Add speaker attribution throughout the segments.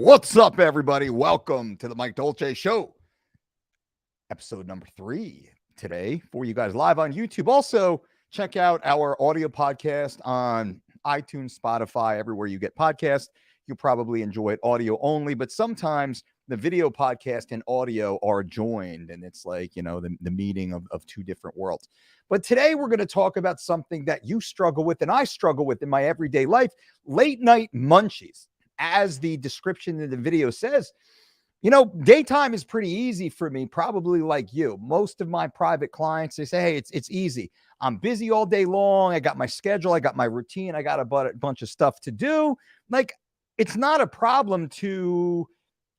Speaker 1: What's up, everybody? Welcome to the Mike Dolce Show, episode number 3 today for you guys live on YouTube. Also, check out our audio podcast on iTunes, Spotify, everywhere you get podcasts. You probably enjoy it audio only, but sometimes the video podcast and audio are joined, and it's like, the meeting of two different worlds. But today we're going to talk about something that you struggle with and I struggle with in my everyday life: late night munchies. As the description in the video says, daytime is pretty easy for me, probably like you. Most of my private clients, they say, hey, it's easy. I'm busy all day long. I got my schedule. I got my routine. I got a bunch of stuff to do. Like, it's not a problem to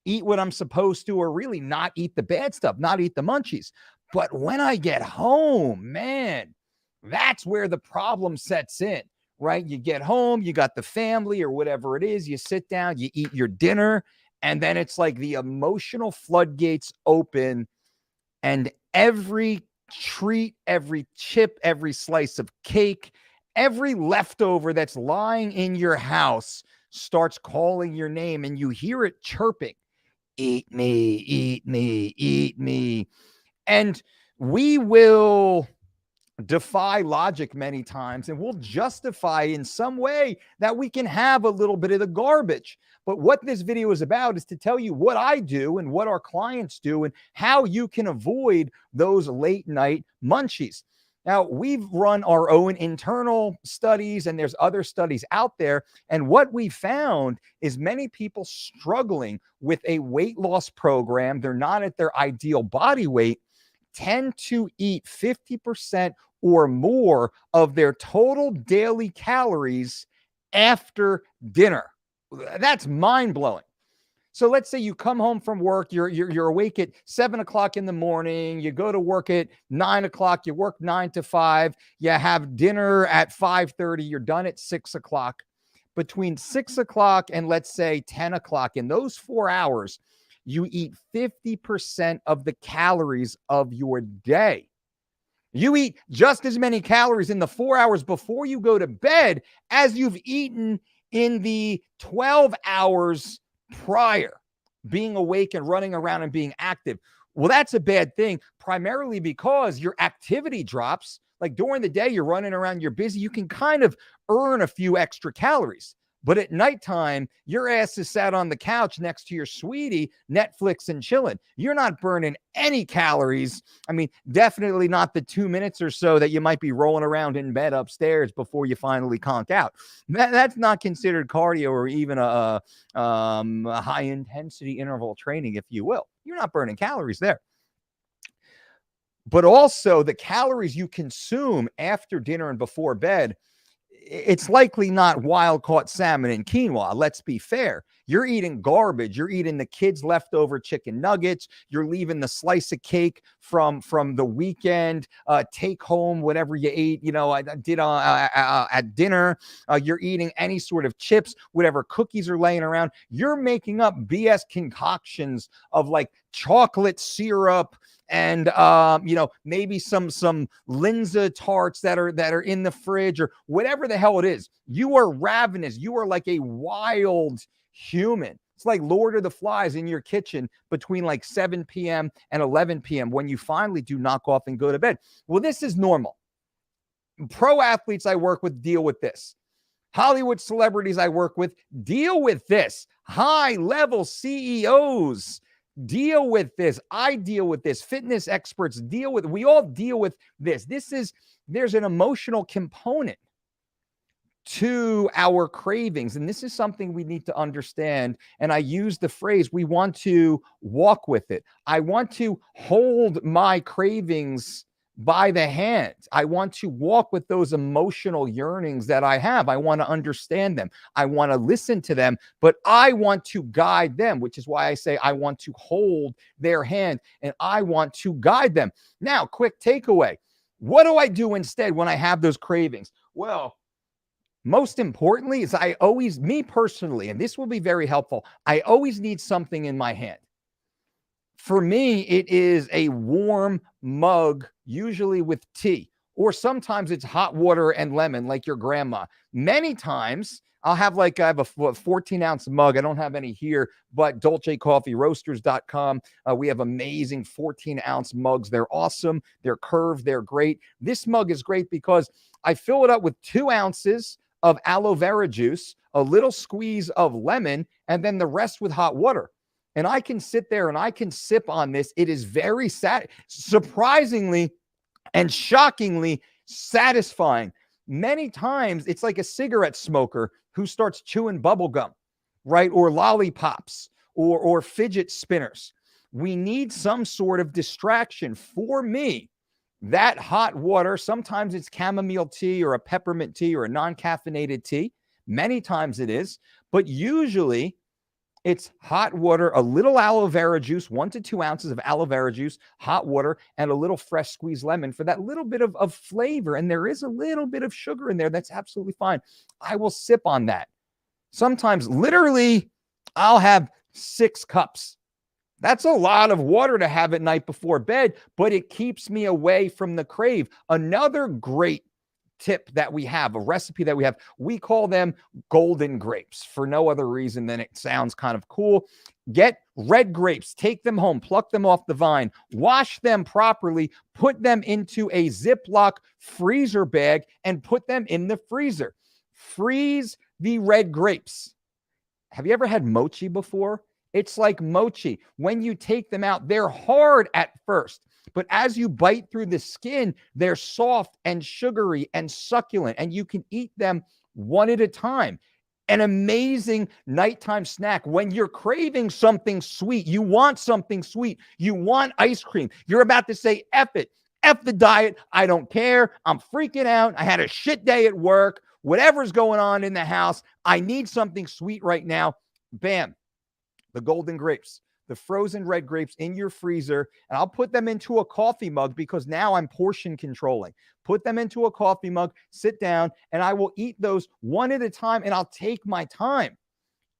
Speaker 1: eat what I'm supposed to, or really not eat the bad stuff, not eat the munchies. But when I get home, man, that's where the problem sets in. Right? You get home, you got the family or whatever it is, you sit down, you eat your dinner, and then it's like the emotional floodgates open, and every treat, every chip, every slice of cake, every leftover that's lying in your house starts calling your name, and you hear it chirping, eat me, eat me, eat me. And we will defy logic many times, and we'll justify in some way that we can have a little bit of the garbage. But what this video is about is to tell you what I do and what our clients do and how you can avoid those late night munchies. Now, we've run our own internal studies, and there's other studies out there. And what we found is many people struggling with a weight loss program, they're not at their ideal body weight, tend to eat 50% or more of their total daily calories after dinner. That's mind-blowing. So let's say you come home from work, you're awake at 7 o'clock in the morning, you go to work at 9 o'clock, you work 9 to 5, you have dinner at 5:30, you're done at 6 o'clock. Between 6 o'clock and let's say 10 o'clock, in those 4 hours, you eat 50% of the calories of your day. You eat just as many calories in the 4 hours before you go to bed as you've eaten in the 12 hours prior, being awake and running around and being active. Well, that's a bad thing, primarily because your activity drops. Like during the day, you're running around, you're busy, you can kind of earn a few extra calories. But at nighttime, your ass is sat on the couch next to your sweetie, Netflix and chilling. You're not burning any calories. I mean, definitely not the 2 minutes or so that you might be rolling around in bed upstairs before you finally conk out. That's not considered cardio or even a high-intensity interval training, if you will. You're not burning calories there. But also the calories you consume after dinner and before bed, it's likely not wild-caught salmon and quinoa. Let's be fair. You're eating garbage. You're eating the kids' leftover chicken nuggets. You're leaving the slice of cake from the weekend, take home whatever you ate, I did at dinner. You're eating any sort of chips, whatever cookies are laying around. You're making up BS concoctions of like chocolate syrup and maybe some Linza tarts that are in the fridge or whatever the hell it is. You are ravenous. You are like a wild human. It's like Lord of the Flies in your kitchen between like 7 p.m. and 11 p.m. when you finally do knock off and go to bed. Well, this is normal. Pro athletes I work with deal with this. Hollywood celebrities I work with deal with this. High-level CEOs deal with this. I deal with this. Fitness experts deal with, we all deal with this. There's an emotional component to our cravings. And this is something we need to understand. And I use the phrase, we want to walk with it. I want to hold my cravings by the hand. I want to walk with those emotional yearnings that I have. I want to understand them. I want to listen to them, but I want to guide them, which is why I say I want to hold their hand and I want to guide them. Now, quick takeaway. What do I do instead when I have those cravings? Well, most importantly is me personally, and this will be very helpful, I always need something in my hand. For me, it is a warm mug, usually with tea, or sometimes it's hot water and lemon like your grandma. Many times I'll have I have a 14-ounce mug. I don't have any here, but Dolce Coffee, roasters.com. We have amazing 14-ounce mugs. They're awesome. They're curved. They're great. This mug is great because I fill it up with 2 ounces of aloe vera juice, a little squeeze of lemon, and then the rest with hot water. And I can sit there and I can sip on this. It is very surprisingly and shockingly satisfying. Many times it's like a cigarette smoker who starts chewing bubble gum, right? Or lollipops or fidget spinners. We need some sort of distraction. For me, that hot water, sometimes it's chamomile tea or a peppermint tea or a non-caffeinated tea. Many times it is, but usually it's hot water, a little aloe vera juice, 1 to 2 ounces of aloe vera juice, hot water, and a little fresh squeezed lemon for that little bit of flavor. And there is a little bit of sugar in there. That's absolutely fine. I will sip on that. Sometimes literally I'll have 6 cups. That's a lot of water to have at night before bed, but it keeps me away from the crave. Another great tip that we have, a recipe that we have, we call them golden grapes for no other reason than it sounds kind of cool. Get red grapes, take them home, pluck them off the vine, wash them properly, put them into a Ziploc freezer bag and put them in the freezer. Freeze the red grapes. Have you ever had mochi before? It's like mochi. When you take them out, they're hard at first. But as you bite through the skin, they're soft and sugary and succulent, and you can eat them one at a time. An amazing nighttime snack. When you're craving something sweet, you want something sweet, you want ice cream, you're about to say, F it, F the diet, I don't care, I'm freaking out, I had a shit day at work, whatever's going on in the house, I need something sweet right now. Bam, the golden grapes. The frozen red grapes in your freezer, and I'll put them into a coffee mug because now I'm portion controlling. Put them into a coffee mug, sit down, and I will eat those one at a time, and I'll take my time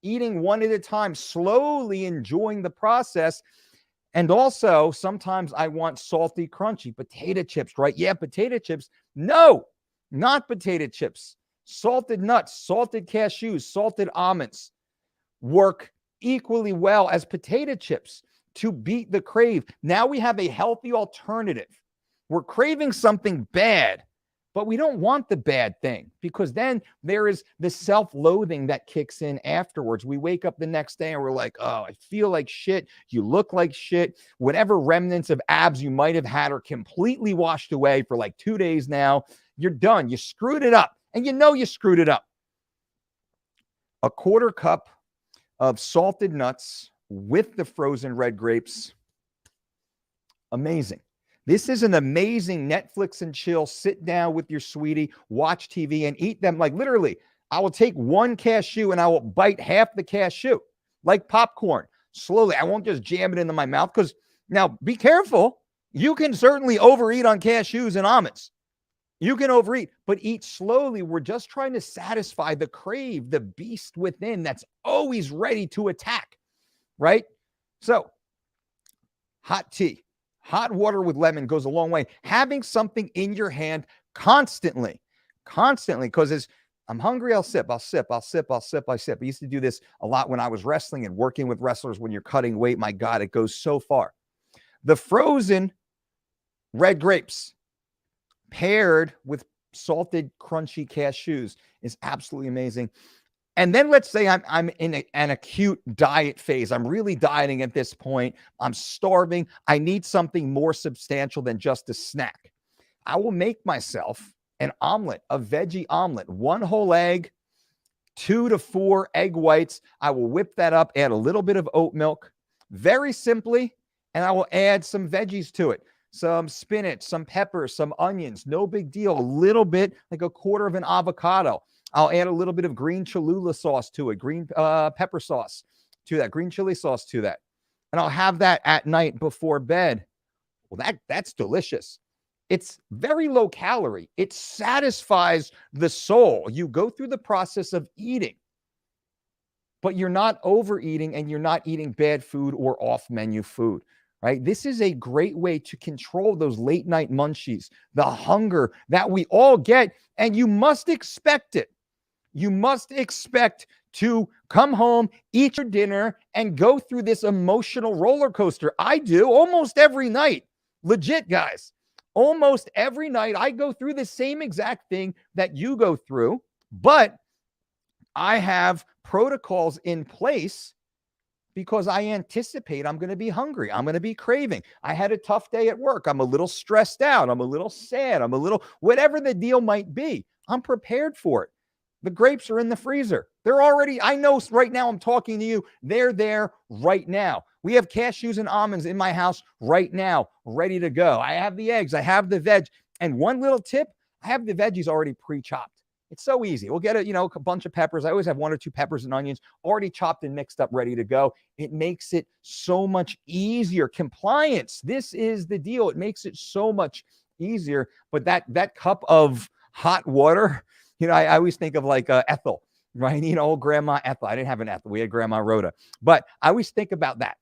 Speaker 1: eating one at a time, slowly enjoying the process. And also, sometimes I want salty, crunchy potato chips, right? Yeah, potato chips. No, not potato chips. Salted nuts, salted cashews, salted almonds work equally well as potato chips to beat the crave. Now we have a healthy alternative. We're craving something bad, but we don't want the bad thing because then there is the self-loathing that kicks in afterwards. We wake up the next day and we're like, oh, I feel like shit. You look like shit. Whatever remnants of abs you might have had are completely washed away for like 2 days now. You're done. You screwed it up. And you know you screwed it up. A 1/4 cup of salted nuts with the frozen red grapes. Amazing. This is an amazing Netflix and chill. Sit down with your sweetie, watch TV, and eat them. Like literally, I will take 1 cashew and I will bite half the cashew like popcorn slowly. I won't just jam it into my mouth because now be careful. You can certainly overeat on cashews and almonds. You can overeat, but eat slowly. We're just trying to satisfy the crave, the beast within that's always ready to attack, right? So, hot tea, hot water with lemon goes a long way. Having something in your hand constantly, because as I'm hungry, I'll sip. I used to do this a lot when I was wrestling and working with wrestlers when you're cutting weight. My God, it goes so far. The frozen red grapes paired with salted, crunchy cashews is absolutely amazing. And then let's say I'm in an acute diet phase. I'm really dieting at this point. I'm starving. I need something more substantial than just a snack. I will make myself an omelet, a veggie omelet, 1 whole egg, 2 to 4 egg whites. I will whip that up, add a little bit of oat milk, very simply, and I will add some veggies to it. Some spinach, some peppers, some onions, no big deal. A little bit, like 1/4 of an avocado. I'll add a little bit of green Cholula sauce to it, green pepper sauce to that, green chili sauce to that. And I'll have that at night before bed. Well, that's delicious. It's very low calorie. It satisfies the soul. You go through the process of eating, but you're not overeating and you're not eating bad food or off-menu food. Right? This is a great way to control those late night munchies, the hunger that we all get, and you must expect it. You must expect to come home, eat your dinner, and go through this emotional roller coaster. I do almost every night. Legit, guys. Almost every night, I go through the same exact thing that you go through, but I have protocols in place because I anticipate I'm going to be hungry. I'm going to be craving. I had a tough day at work. I'm a little stressed out. I'm a little sad. I'm a little, whatever the deal might be, I'm prepared for it. The grapes are in the freezer. They're already, I know right now I'm talking to you. They're there right now. We have cashews and almonds in my house right now, ready to go. I have the eggs. I have the veg. And one little tip, I have the veggies already pre-chopped. It's so easy. We'll get a bunch of peppers. I always have 1 or 2 peppers and onions already chopped and mixed up, ready to go. It makes it so much easier. Compliance. This is the deal. It makes it so much easier. But that cup of hot water, I always think of like Ethel, right? Old Grandma Ethel. I didn't have an Ethel. We had Grandma Rhoda. But I always think about that.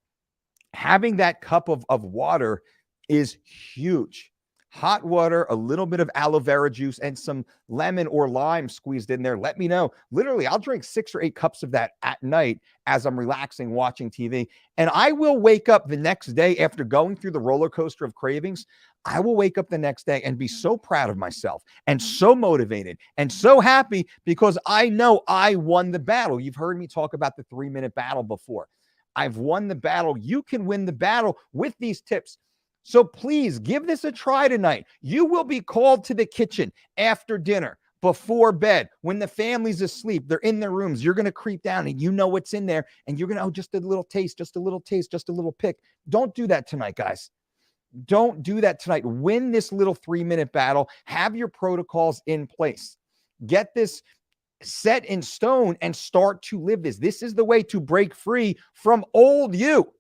Speaker 1: Having that cup of water is huge. Hot water, a little bit of aloe vera juice, and some lemon or lime squeezed in there. Let me know. Literally, I'll drink 6 or 8 cups of that at night as I'm relaxing, watching TV. And I will wake up the next day after going through the roller coaster of cravings. I will wake up the next day and be so proud of myself and so motivated and so happy because I know I won the battle. You've heard me talk about the 3-minute battle before. I've won the battle. You can win the battle with these tips. So please give this a try tonight. You will be called to the kitchen after dinner, before bed, when the family's asleep. They're in their rooms. You're going to creep down and you know what's in there. And you're going to, oh, just a little taste, just a little taste, just a little pick. Don't do that tonight, guys. Don't do that tonight. Win this little 3-minute battle. Have your protocols in place. Get this set in stone and start to live this. This is the way to break free from old you,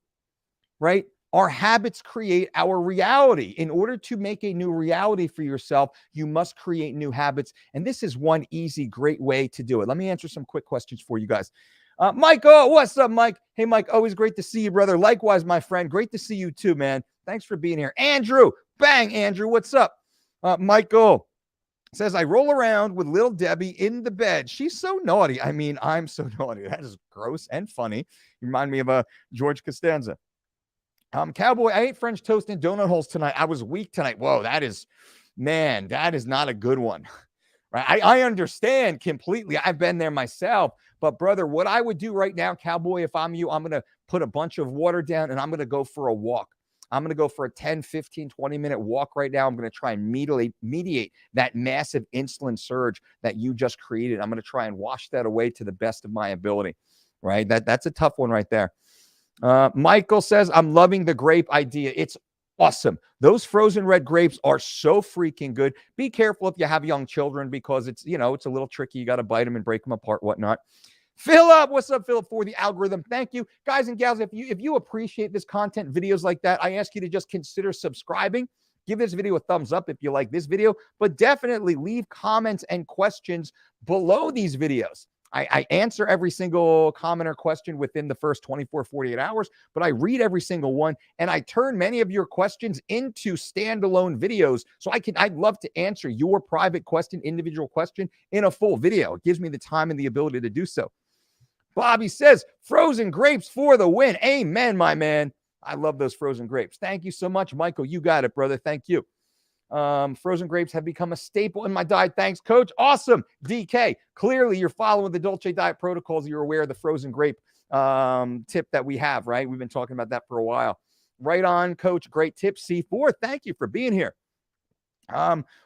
Speaker 1: right? Our habits create our reality. In order to make a new reality for yourself, you must create new habits. And this is one easy, great way to do it. Let me answer some quick questions for you guys. Mike, what's up, Mike? Hey, Mike, always great to see you, brother. Likewise, my friend. Great to see you too, man. Thanks for being here. Andrew, bang, Andrew, what's up? Michael says, I roll around with little Debbie in the bed. She's so naughty. I mean, I'm so naughty. That is gross and funny. You remind me of George Costanza. Cowboy, I ate French toast and donut holes tonight. I was weak tonight. Whoa, that is not a good one. Right? I understand completely. I've been there myself. But brother, what I would do right now, Cowboy, if I'm you, I'm going to put a bunch of water down and I'm going to go for a walk. I'm going to go for a 10, 15, 20-minute walk right now. I'm going to try and mediate that massive insulin surge that you just created. I'm going to try and wash that away to the best of my ability, right? That's a tough one right there. Michael says, I'm loving the grape idea. It's awesome. Those frozen red grapes are so freaking good. Be careful if you have young children because it's a little tricky. You got to bite them and break them apart, whatnot. Philip, what's up, Philip, for the algorithm? Thank you. Guys and gals, if you appreciate this content, videos like that, I ask you to just consider subscribing. Give this video a thumbs up if you like this video, but definitely leave comments and questions below these videos. I answer every single comment or question within the first 24, 48 hours, but I read every single one, and I turn many of your questions into standalone videos. So I'd love to answer your private question, individual question in a full video. It gives me the time and the ability to do so. Bobby says, frozen grapes for the win. Amen, my man. I love those frozen grapes. Thank you so much, Michael. You got it, brother. Thank you. Frozen grapes have become a staple in my diet. Thanks, coach. Awesome. DK, clearly you're following the Dolce diet protocols. You're aware of the frozen grape tip that we have, right? We've been talking about that for a while. Right on, coach. Great tip. C4, thank you for being here.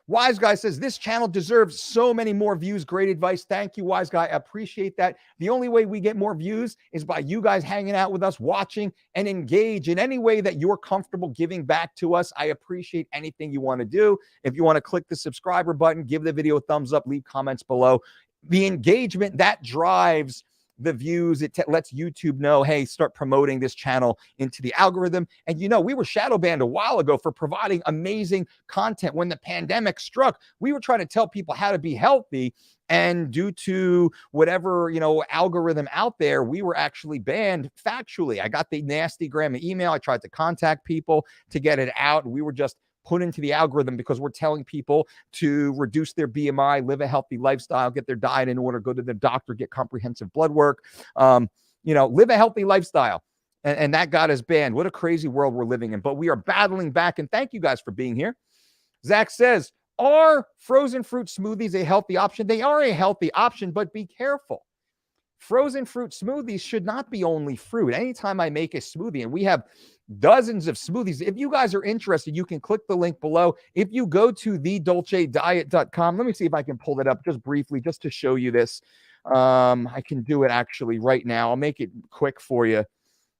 Speaker 1: Wise Guy says, this channel deserves so many more views. Great advice. Thank you, Wise Guy. I appreciate that. The only way we get more views is by you guys hanging out with us, watching, and engage in any way that you're comfortable giving back to us. I appreciate anything you want to do. If you want to click the subscriber button, give the video a thumbs up, leave comments below. The engagement that drives the views, it lets YouTube know, hey, start promoting this channel into the algorithm. And we were shadow banned a while ago for providing amazing content. When the pandemic struck, we were trying to tell people how to be healthy, and due to whatever algorithm out there, we were actually banned factually. I got the nasty gram email. I tried to contact people to get it out. We were just put into the algorithm because we're telling people to reduce their BMI, live a healthy lifestyle, get their diet in order, go to the doctor, get comprehensive blood work, live a healthy lifestyle. And that got us banned. What a crazy world we're living in. But we are battling back. And thank you guys for being here. Zach says, are frozen fruit smoothies a healthy option? They are a healthy option, but be careful. Frozen fruit smoothies should not be only fruit. Anytime I make a smoothie, and we have dozens of smoothies, if you guys are interested, you can click the link below. If you go to thedolcediet.com, let me see if I can pull it up just briefly, just to show you this. I can do it actually right now. I'll make it quick for you.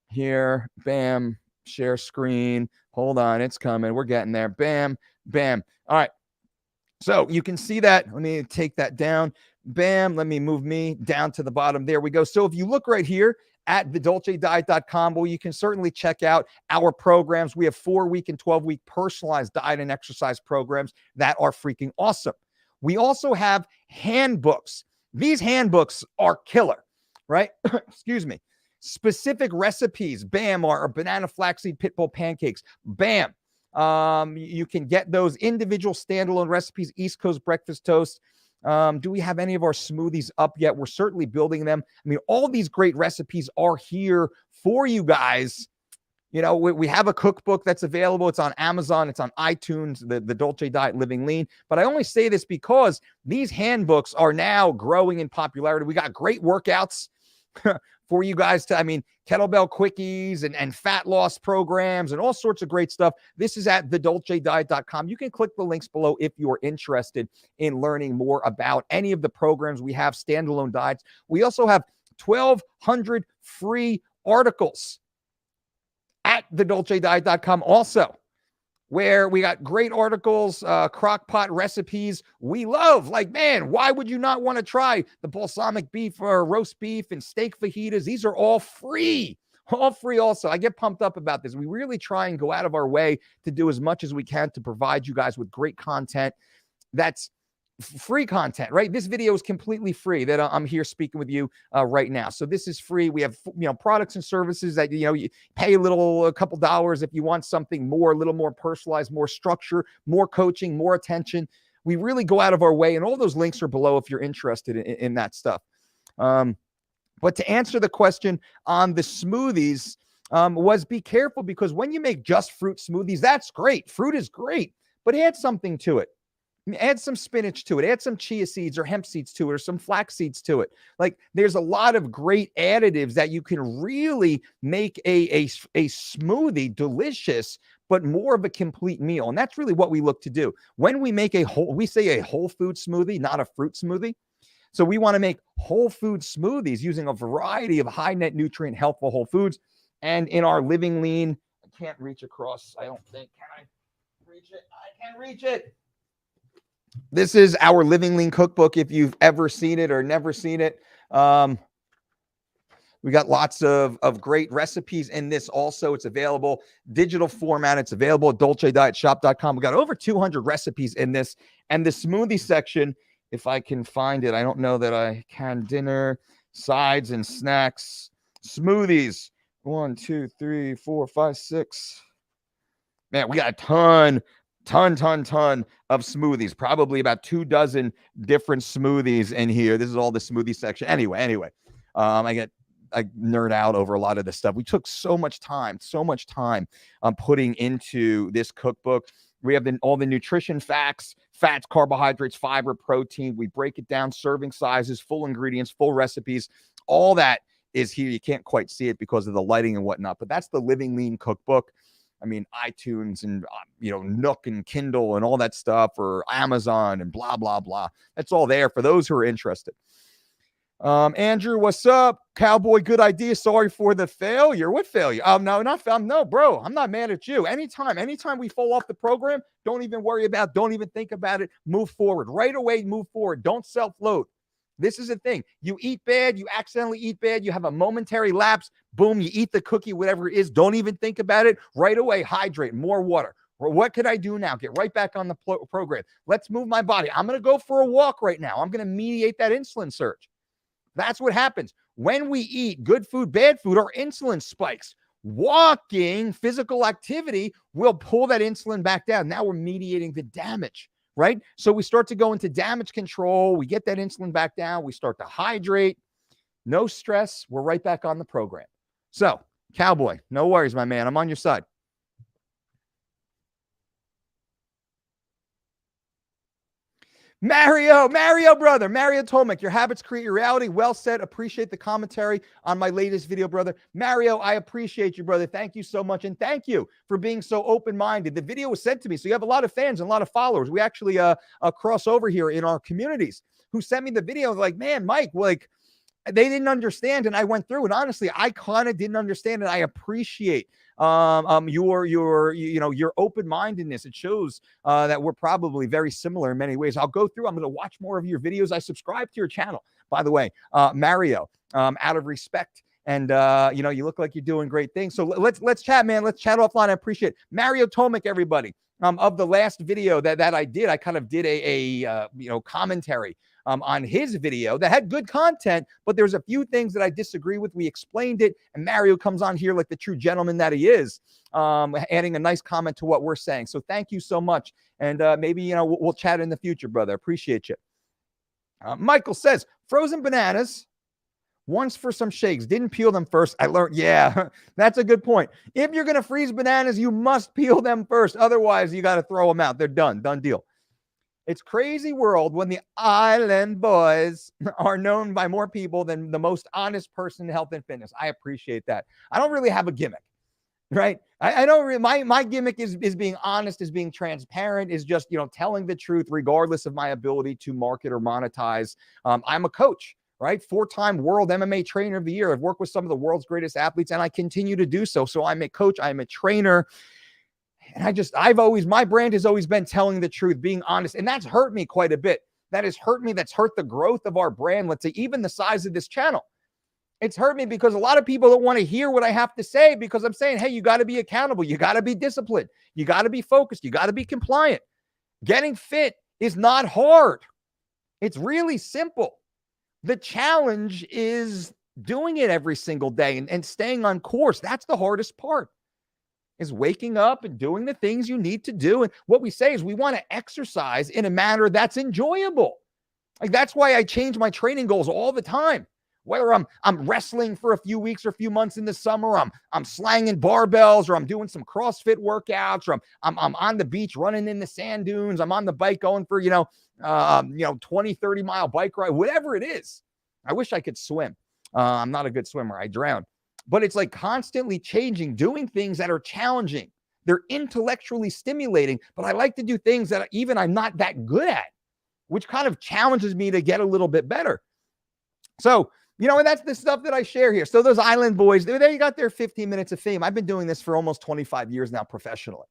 Speaker 1: Here, bam, share screen. Hold on, it's coming. We're getting there. Bam, bam. All right. So you can see that. Let me take that down. Bam. Let me move me down to the bottom. There we go. So if you look right here at thedolcediet.com, well, you can certainly check out our programs. We have 4-week and 12-week personalized diet and exercise programs that are freaking awesome. We also have handbooks. These handbooks are killer, right? Excuse me. Specific recipes, bam, are banana flaxseed pitbull pancakes, bam. You can get those individual standalone recipes, East Coast breakfast toast. Do we have any of our smoothies up yet? We're certainly building them. I mean, all these great recipes are here for you guys. We have a cookbook that's available. It's on Amazon. It's on iTunes, the Dolce Diet Living Lean. But I only say this because these handbooks are now growing in popularity. We got great workouts for you guys kettlebell quickies and fat loss programs and all sorts of great stuff. This is at thedolcediet.com. You can click the links below if you're interested in learning more about any of the programs we have, standalone diets. We also have 1,200 free articles at thedolcediet.com also, where we got great articles, crock pot recipes we love. Like, man, why would you not want to try the balsamic beef or roast beef and steak fajitas? These are all free. All free also. I get pumped up about this. We really try and go out of our way to do as much as we can to provide you guys with great content that's free content, right? This video is completely free that I'm here speaking with you right now. So this is free. We have, products and services that, you pay a couple dollars if you want something more, a little more personalized, more structure, more coaching, more attention. We really go out of our way, and all those links are below if you're interested in that stuff. But to answer the question on the smoothies, was be careful, because when you make just fruit smoothies, that's great. Fruit is great, but add something to it. Add some spinach to it, add some chia seeds or hemp seeds to it, or some flax seeds to it. Like, there's a lot of great additives that you can really make a smoothie delicious, but more of a complete meal. And that's really what we look to do. When we make we say a whole food smoothie, not a fruit smoothie. So we want to make whole food smoothies using a variety of high net nutrient, healthful whole foods. And in our Living Lean, I can't reach across, I don't think. Can I reach it? I can't reach it. This is our Living Lean cookbook, if you've ever seen it or never seen it. We got lots of great recipes in this also. It's available digital format. It's available at dolcedietshop.com. We got over 200 recipes in this. And the smoothie section, if I can find it, I don't know that I can. Dinner, sides and snacks, smoothies. 1, 2, 3, 4, 5, 6. Man, we got a ton of smoothies, probably about 24 different smoothies in here. This is all the smoothie section. Anyway, I nerd out over a lot of this stuff. We took so much time putting into this cookbook. We have all the nutrition facts, fats, carbohydrates, fiber, protein. We break it down, serving sizes, full ingredients, full recipes. All that is here. You can't quite see it because of the lighting and whatnot, but that's the Living Lean cookbook. I mean, iTunes and, Nook and Kindle and all that stuff, or Amazon and blah, blah, blah. That's all there for those who are interested. Andrew, what's up? Cowboy, good idea. Sorry for the failure. What failure? No, not found. No, bro, I'm not mad at you. Anytime we fall off the program, don't even think about it. Move forward. Right away, move forward. Don't self-load. This is the thing. You eat bad, you accidentally eat bad, you have a momentary lapse, boom, you eat the cookie, whatever it is. Don't even think about it. Right away, hydrate, more water. What could I do now? Get right back on the program. Let's move my body. I'm going to go for a walk right now. I'm going to mediate that insulin surge. That's what happens. When we eat good food, bad food, our insulin spikes. Walking, physical activity will pull that insulin back down. Now we're mediating the damage, right? So we start to go into damage control. We get that insulin back down. We start to hydrate. No stress. We're right back on the program. So, Cowboy, no worries, my man. I'm on your side. Mario, brother. Mario Tomek, your habits create your reality. Well said. Appreciate the commentary on my latest video, brother. Mario, I appreciate you, brother. Thank you so much. And thank you for being so open-minded. The video was sent to me. So you have a lot of fans and a lot of followers. We actually cross over here in our communities who sent me the video. Like, man, Mike, like, they didn't understand. And I went through, and honestly, I kind of didn't understand. And I appreciate your open-mindedness. It shows that we're probably very similar in many ways. I'll go through. I'm going to watch more of your videos. I subscribe to your channel, by the way, Mario, out of respect. And you look like you're doing great things. So let's chat, man. Let's chat offline. I appreciate it. Mario Tomek, everybody. Of the last video that I did, I kind of did a commentary on his video that had good content, but there's a few things that I disagree with. We explained it, and Mario comes on here like the true gentleman that he is, adding a nice comment to what we're saying. So thank you so much, and maybe we'll chat in the future, brother. Appreciate you. Michael says frozen bananas. Once for some shakes, didn't peel them first. I learned, yeah, that's a good point. If you're going to freeze bananas, you must peel them first. Otherwise, you got to throw them out. They're done deal. It's crazy world when the Island Boys are known by more people than the most honest person in health and fitness. I appreciate that. I don't really have a gimmick, right? I don't really, my gimmick is being honest, is being transparent, is just, telling the truth regardless of my ability to market or monetize. I'm a coach. Right? 4-time world MMA trainer of the year. I've worked with some of the world's greatest athletes, and I continue to do so. So I'm a coach, I'm a trainer. And my brand has always been telling the truth, being honest. And that's hurt me quite a bit. That has hurt me. That's hurt the growth of our brand. Let's say even the size of this channel. It's hurt me because a lot of people don't want to hear what I have to say, because I'm saying, hey, you got to be accountable. You got to be disciplined. You got to be focused. You got to be compliant. Getting fit is not hard. It's really simple. The challenge is doing it every single day and staying on course. That's the hardest part, is waking up and doing the things you need to do. And what we say is we want to exercise in a manner that's enjoyable. Like, that's why I change my training goals all the time. Whether I'm wrestling for a few weeks or a few months in the summer, I'm slanging barbells, or I'm doing some CrossFit workouts, or I'm on the beach running in the sand dunes. I'm on the bike going for 20, 30 mile bike ride, whatever it is. I wish I could swim. I'm not a good swimmer. I drown. But it's like constantly changing, doing things that are challenging. They're intellectually stimulating, but I like to do things that even I'm not that good at, which kind of challenges me to get a little bit better. So, and that's the stuff that I share here. So those Island Boys, they got their 15 minutes of fame. I've been doing this for almost 25 years now professionally.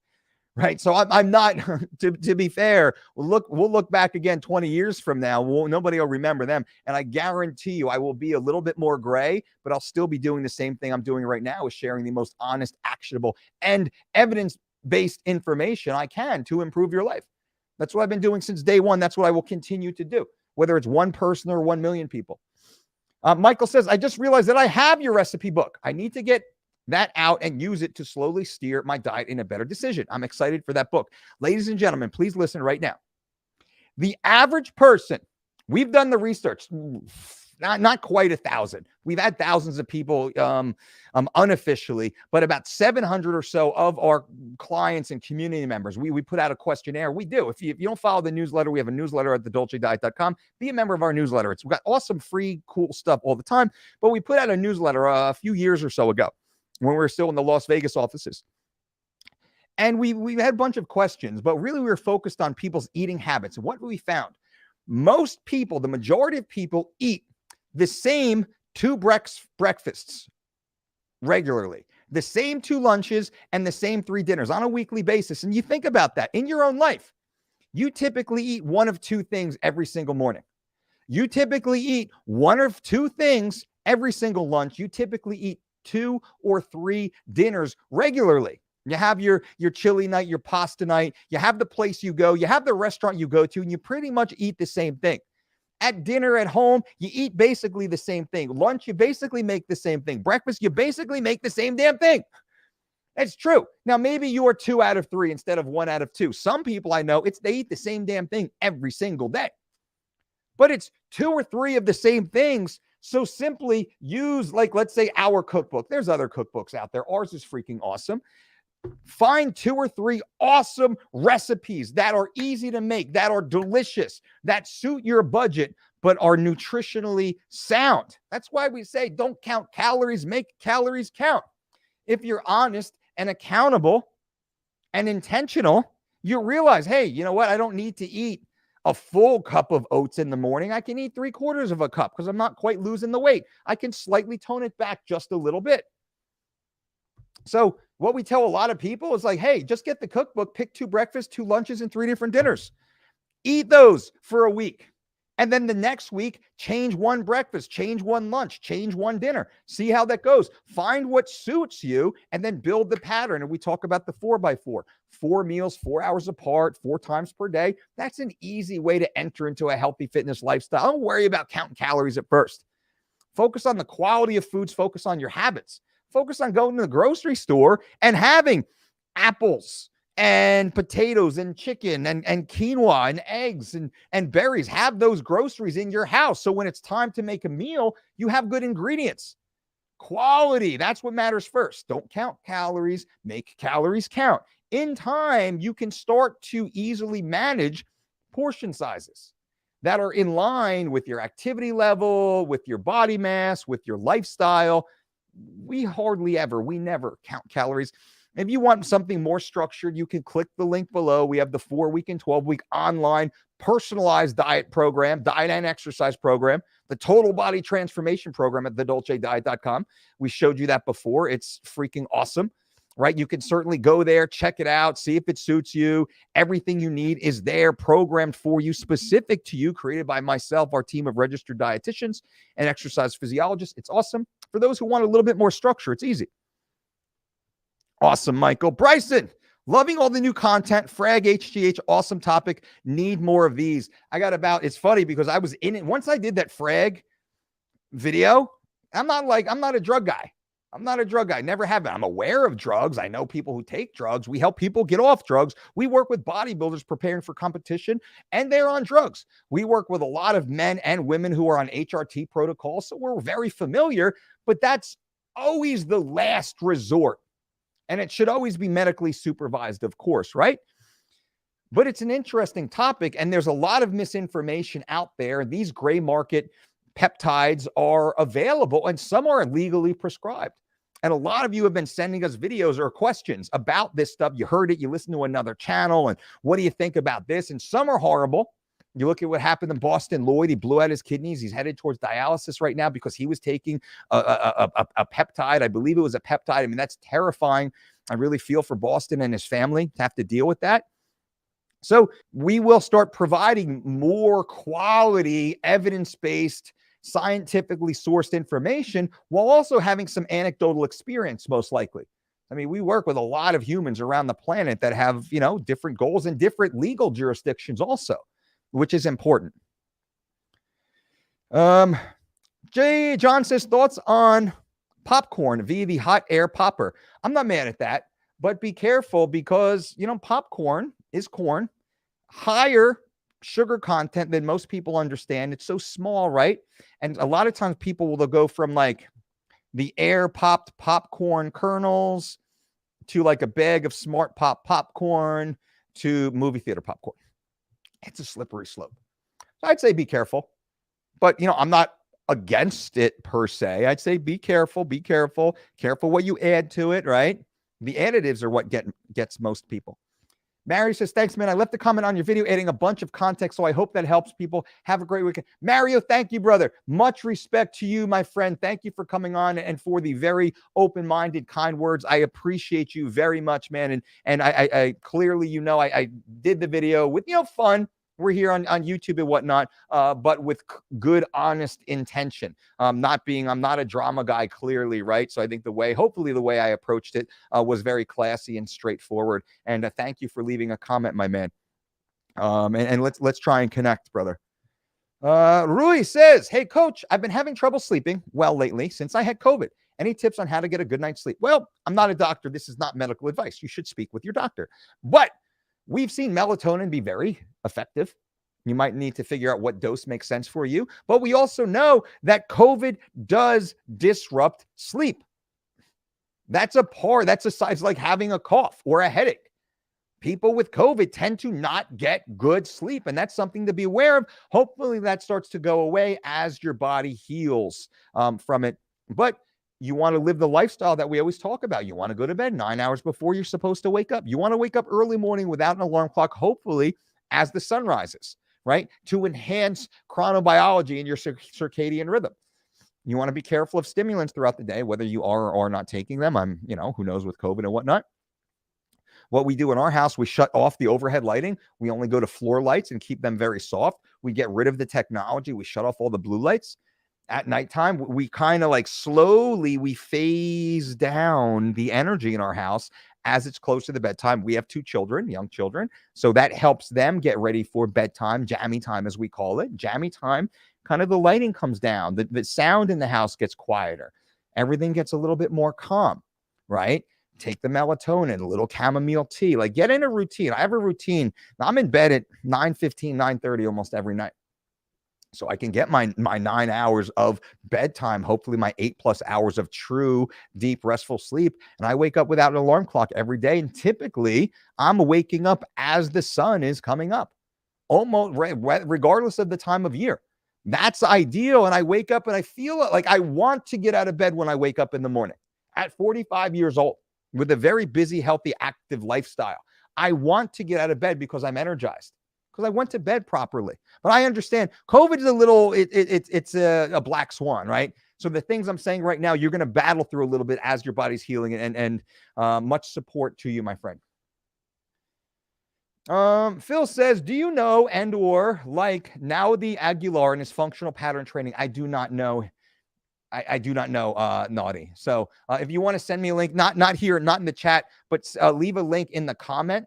Speaker 1: Right. So I'm not, to be fair, we'll look back again 20 years from now. Nobody will remember them. And I guarantee you I will be a little bit more gray, but I'll still be doing the same thing I'm doing right now, is sharing the most honest, actionable, and evidence-based information I can to improve your life. That's what I've been doing since day one. That's what I will continue to do, whether it's one person or 1 million people. Michael says, I just realized that I have your recipe book. I need to get that out and use it to slowly steer my diet in a better decision. I'm excited for that book. Ladies and gentlemen, please listen right now. The average person, we've done the research, not quite 1,000. We've had thousands of people unofficially, but about 700 or so of our clients and community members. We put out a questionnaire. We do. If you don't follow the newsletter, we have a newsletter at thedolcediet.com. Be a member of our newsletter. We've got awesome, free, cool stuff all the time. But we put out a newsletter a few years or so ago, when we were still in the Las Vegas offices. And we had a bunch of questions, but really we were focused on people's eating habits. And what we found, most people, the majority of people, eat the same 2 breakfasts regularly, the same 2 lunches, and the same 3 dinners on a weekly basis. And you think about that in your own life. You typically eat one of 2 things every single morning. You typically eat one of 2 things every single lunch. You typically eat 2 or 3 dinners regularly. You have your chili night, your pasta night, you have the place you go, you have the restaurant you go to, and you pretty much eat the same thing. At dinner at home, you eat basically the same thing. Lunch, you basically make the same thing. Breakfast, you basically make the same damn thing. It's true. Now, maybe you are 2 out of 3 instead of 1 out of 2. Some people I know, they eat the same damn thing every single day. But it's 2 or 3 of the same things. So simply use, like, let's say our cookbook. There's other cookbooks out there. Ours is freaking awesome. Find 2 or 3 awesome recipes that are easy to make, that are delicious, that suit your budget, but are nutritionally sound. That's why we say don't count calories, make calories count. If you're honest and accountable and intentional, you realize, hey, you know what? I don't need to eat a full cup of oats in the morning. I can eat 3/4 of a cup because I'm not quite losing the weight. I can slightly tone it back just a little bit. So what we tell a lot of people is like, hey, just get the cookbook, pick 2 breakfasts, 2 lunches, and 3 different dinners. Eat those for a week. And then the next week, change 1 breakfast, change 1 lunch, change 1 dinner. See how that goes. Find what suits you and then build the pattern. And we talk about the 4x4, 4 meals, 4 hours apart, 4 times per day. That's an easy way to enter into a healthy fitness lifestyle. Don't worry about counting calories at first. Focus on the quality of foods. Focus on your habits. Focus on going to the grocery store and having apples and potatoes and chicken and quinoa and eggs and berries. Have those groceries in your house. So when it's time to make a meal, you have good ingredients. Quality, that's what matters first. Don't count calories, make calories count. In time, you can start to easily manage portion sizes that are in line with your activity level, with your body mass, with your lifestyle. We never count calories. If you want something more structured, you can click the link below. We have the 4-week and 12-week online personalized diet program, diet and exercise program, the total body transformation program at thedolcediet.com. We showed you that before. It's freaking awesome, right? You can certainly go there, check it out, see if it suits you. Everything you need is there, programmed for you, specific to you, created by myself, our team of registered dietitians and exercise physiologists. It's awesome. For those who want a little bit more structure, it's easy. Awesome, Michael. Bryson, loving all the new content. Frag HGH, awesome topic. Need more of these. It's funny because I was in it. Once I did that Frag video, I'm not a drug guy. I'm not a drug guy. Never have been. I'm aware of drugs. I know people who take drugs. We help people get off drugs. We work with bodybuilders preparing for competition, and they're on drugs. We work with a lot of men and women who are on HRT protocols, so we're very familiar, but that's always the last resort. And it should always be medically supervised, of course, right? But it's an interesting topic, and there's a lot of misinformation out there. These gray market peptides are available, and some are legally prescribed. And a lot of you have been sending us videos or questions about this stuff. You heard it, you listened to another channel, and what do you think about this? And some are horrible. You look at what happened in Boston. Lloyd, he blew out his kidneys. He's headed towards dialysis right now because he was taking a peptide. I believe it was a peptide. I mean, that's terrifying. I really feel for Boston and his family to have to deal with that. So we will start providing more quality, evidence-based, scientifically sourced information while also having some anecdotal experience, most likely. I mean, we work with a lot of humans around the planet that have, different goals and different legal jurisdictions also, which is important. Jay John says, thoughts on popcorn via the hot air popper. I'm not mad at that, but be careful because, popcorn is corn, higher sugar content than most people understand. It's so small, right? And a lot of times people will go from like the air popped popcorn kernels to like a bag of Smart Pop popcorn to movie theater popcorn. It's a slippery slope. So I'd say be careful. But, I'm not against it per se. I'd say be careful what you add to it, right? The additives are what gets most people. Mary says, thanks, man. I left a comment on your video adding a bunch of context, so I hope that helps people. Have a great weekend. Mario, thank you, brother. Much respect to you, my friend. Thank you for coming on and for the very open-minded, kind words. I appreciate you very much, man. And I clearly, I did the video with, fun. We're here on YouTube and whatnot, but with good, honest intention. I'm not a drama guy, clearly, right? So I think hopefully the way I approached it was very classy and straightforward. And thank you for leaving a comment, my man. And let's try and connect, brother. Rui says, hey, coach, I've been having trouble sleeping well lately since I had COVID. Any tips on how to get a good night's sleep? Well, I'm not a doctor. This is not medical advice. You should speak with your doctor. But we've seen melatonin be very effective. You might need to figure out what dose makes sense for you. But we also know that COVID does disrupt sleep. That's a side. It's like having a cough or a headache. People with COVID tend to not get good sleep, and that's something to be aware of. Hopefully that starts to go away as your body heals from it. But you want to live the lifestyle that we always talk about. You want to go to bed 9 hours before you're supposed to wake up. You want to wake up early morning without an alarm clock, hopefully as the sun rises, right? To enhance chronobiology in your circadian rhythm. You want to be careful of stimulants throughout the day, whether you are or are not taking them. Who knows with COVID and whatnot. What we do in our house, we shut off the overhead lighting. We only go to floor lights and keep them very soft. We get rid of the technology. We shut off all the blue lights. At nighttime, we kind of like slowly, we phase down the energy in our house as it's close to the bedtime. We have 2 children, young children. So that helps them get ready for bedtime, jammy time, as we call it. Jammy time, kind of the lighting comes down. The sound in the house gets quieter. Everything gets a little bit more calm, right? Take the melatonin, a little chamomile tea, like get in a routine. I have a routine. I'm in bed at 9:15, 9:30 almost every night. So I can get my 9 hours of bedtime, hopefully my 8+ hours of true, deep, restful sleep. And I wake up without an alarm clock every day. And typically I'm waking up as the sun is coming up, almost regardless of the time of year. That's ideal. And I wake up and I feel like I want to get out of bed when I wake up in the morning at 45 years old. With a very busy, healthy, active lifestyle. I want to get out of bed because I'm energized, because I went to bed properly. But I understand COVID is a little, it's a black swan, right? So the things I'm saying right now, you're going to battle through a little bit as your body's healing, and much support to you, my friend. Phil says, do you know and or like Naudi Aguilar and his functional pattern training? I do not know. I do not know, Naughty. So if you want to send me a link, not here, not in the chat, but leave a link in the comment,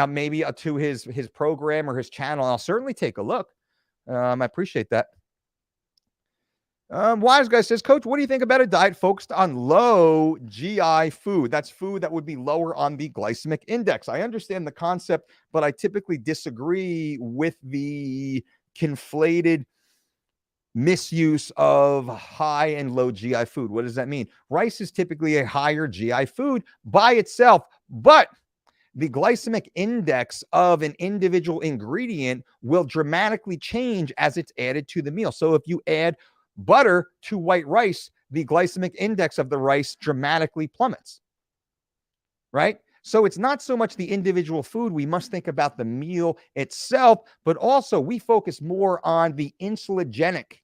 Speaker 1: maybe to his program or his channel. I'll certainly take a look. I appreciate that. Wise Guy says, Coach, what do you think about a diet focused on low GI food? That's food that would be lower on the glycemic index. I understand the concept, but I typically disagree with the conflated misuse of high and low GI food. What does that mean? Rice is typically a higher GI food by itself, but the glycemic index of an individual ingredient will dramatically change as it's added to the meal. So if you add butter to white rice, the glycemic index of the rice dramatically plummets, right? So it's not so much the individual food. We must think about the meal itself, but also we focus more on the insulinogenic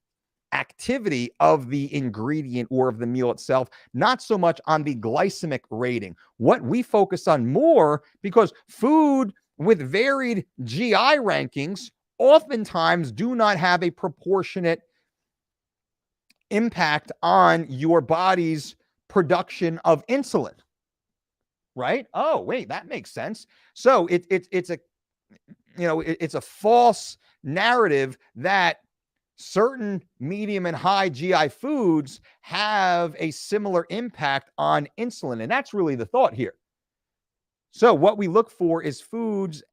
Speaker 1: activity of the ingredient or of the meal itself, not so much on the glycemic rating. What we focus on more, because food with varied GI rankings oftentimes do not have a proportionate impact on your body's production of insulin. Right? Oh, wait, that makes sense. So it's a false narrative that certain medium and high GI foods have a similar impact on insulin. And that's really the thought here. So what we look for is foods